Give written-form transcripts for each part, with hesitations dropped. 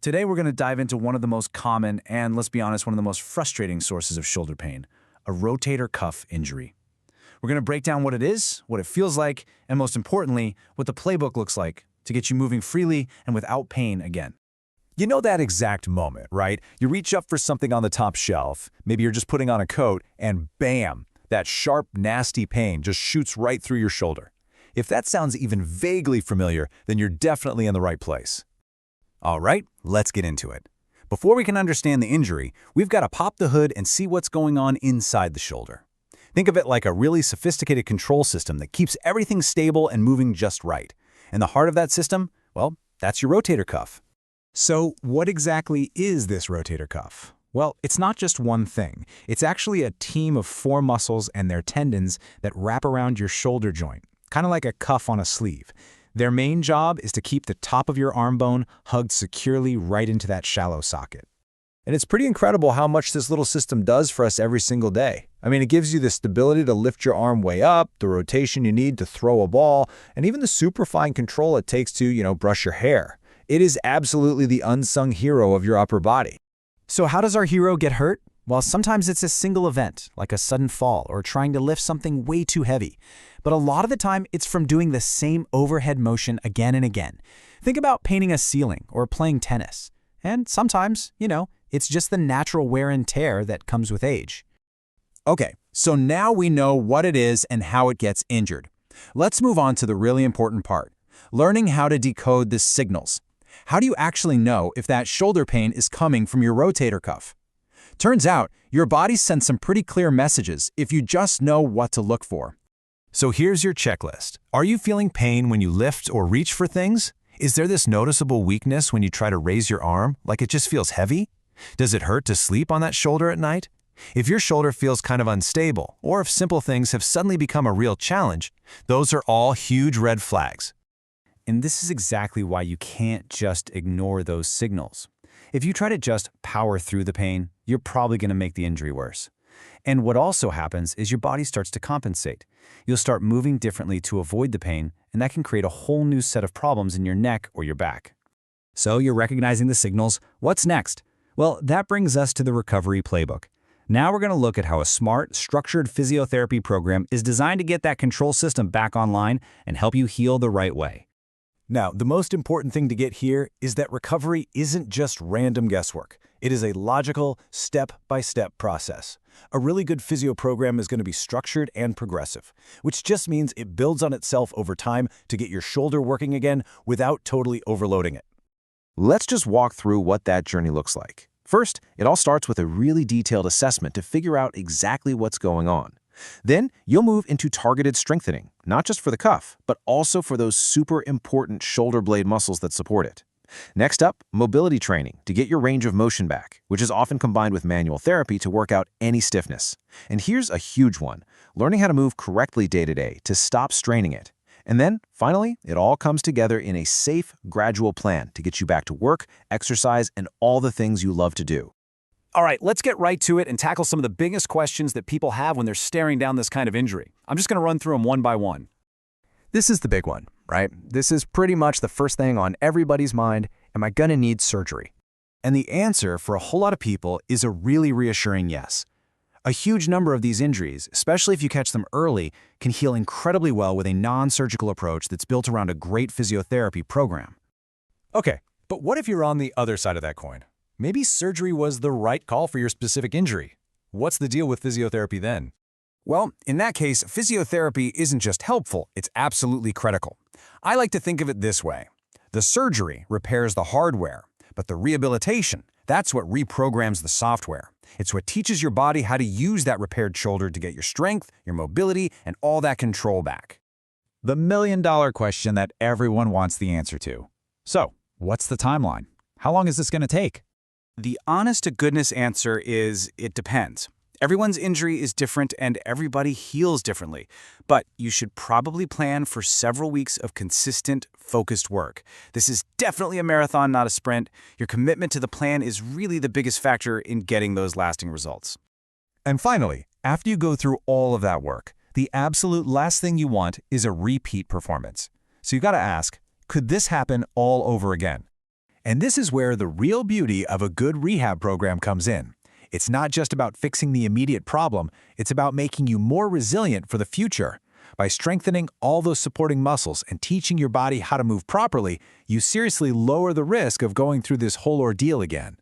Today we're going to dive into one of the most common and, let's be honest, one of the most frustrating sources of shoulder pain, a rotator cuff injury. We're going to break down what it is, what it feels like, and most importantly, what the playbook looks like to get you moving freely and without pain again. You know that exact moment, right? You reach up for something on the top shelf, maybe you're just putting on a coat, and bam, that sharp, nasty pain just shoots right through your shoulder. If that sounds even vaguely familiar, then you're definitely in the right place. All right, let's get into it. Before we can understand the injury, we've got to pop the hood and see what's going on inside the shoulder. Think of it like a really sophisticated control system that keeps everything stable and moving just right. And the heart of that system, well, that's your rotator cuff. So what exactly is this rotator cuff? Well, it's not just one thing. It's actually a team of 4 muscles and their tendons that wrap around your shoulder joint, kind of like a cuff on a sleeve. Their main job is to keep the top of your arm bone hugged securely right into that shallow socket. And it's pretty incredible how much this little system does for us every single day. I mean, it gives you the stability to lift your arm way up, the rotation you need to throw a ball, and even the super fine control it takes to, brush your hair. It is absolutely the unsung hero of your upper body. So how does our hero get hurt? Well, sometimes it's a single event, like a sudden fall or trying to lift something way too heavy. But a lot of the time, it's from doing the same overhead motion again and again. Think about painting a ceiling or playing tennis. And sometimes, it's just the natural wear and tear that comes with age. Okay, so now we know what it is and how it gets injured. Let's move on to the really important part, learning how to decode the signals. How do you actually know if that shoulder pain is coming from your rotator cuff? Turns out, your body sends some pretty clear messages if you just know what to look for. So here's your checklist. Are you feeling pain when you lift or reach for things? Is there this noticeable weakness when you try to raise your arm, like it just feels heavy? Does it hurt to sleep on that shoulder at night? If your shoulder feels kind of unstable, or if simple things have suddenly become a real challenge, those are all huge red flags. And this is exactly why you can't just ignore those signals. If you try to just power through the pain, you're probably going to make the injury worse. And what also happens is your body starts to compensate. You'll start moving differently to avoid the pain, and that can create a whole new set of problems in your neck or your back. So you're recognizing the signals. What's next? Well, that brings us to the recovery playbook. Now we're going to look at how a smart, structured physiotherapy program is designed to get that control system back online and help you heal the right way. Now, the most important thing to get here is that recovery isn't just random guesswork. It is a logical, step-by-step process. A really good physio program is going to be structured and progressive, which just means it builds on itself over time to get your shoulder working again without totally overloading it. Let's just walk through what that journey looks like. First, it all starts with a really detailed assessment to figure out exactly what's going on. Then, you'll move into targeted strengthening, not just for the cuff, but also for those super important shoulder blade muscles that support it. Next up, mobility training to get your range of motion back, which is often combined with manual therapy to work out any stiffness. And here's a huge one, learning how to move correctly day to day to stop straining it. And then, finally, it all comes together in a safe, gradual plan to get you back to work, exercise, and all the things you love to do. All right, let's get right to it and tackle some of the biggest questions that people have when they're staring down this kind of injury. I'm just going to run through them one by one. This is the big one, right? This is pretty much the first thing on everybody's mind. Am I going to need surgery? And the answer for a whole lot of people is a really reassuring yes. A huge number of these injuries, especially if you catch them early, can heal incredibly well with a non-surgical approach that's built around a great physiotherapy program. Okay, but what if you're on the other side of that coin? Maybe surgery was the right call for your specific injury. What's the deal with physiotherapy then? Well, in that case, physiotherapy isn't just helpful, it's absolutely critical. I like to think of it this way. The surgery repairs the hardware, but the rehabilitation, that's what reprograms the software. It's what teaches your body how to use that repaired shoulder to get your strength, your mobility, and all that control back. The million-dollar question that everyone wants the answer to. So, what's the timeline? How long is this going to take? The honest-to-goodness answer is it depends. Everyone's injury is different and everybody heals differently, but you should probably plan for several weeks of consistent, focused work. This is definitely a marathon, not a sprint. Your commitment to the plan is really the biggest factor in getting those lasting results. And finally, after you go through all of that work, the absolute last thing you want is a repeat performance. So you got to ask, could this happen all over again? And this is where the real beauty of a good rehab program comes in. It's not just about fixing the immediate problem, it's about making you more resilient for the future. By strengthening all those supporting muscles and teaching your body how to move properly, you seriously lower the risk of going through this whole ordeal again.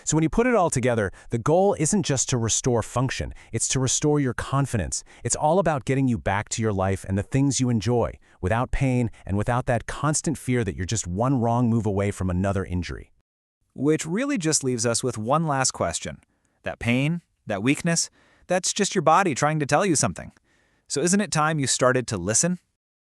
So when you put it all together, the goal isn't just to restore function, it's to restore your confidence. It's all about getting you back to your life and the things you enjoy, without pain and without that constant fear that you're just one wrong move away from another injury. Which really just leaves us with one last question. That pain, that weakness, that's just your body trying to tell you something. So isn't it time you started to listen?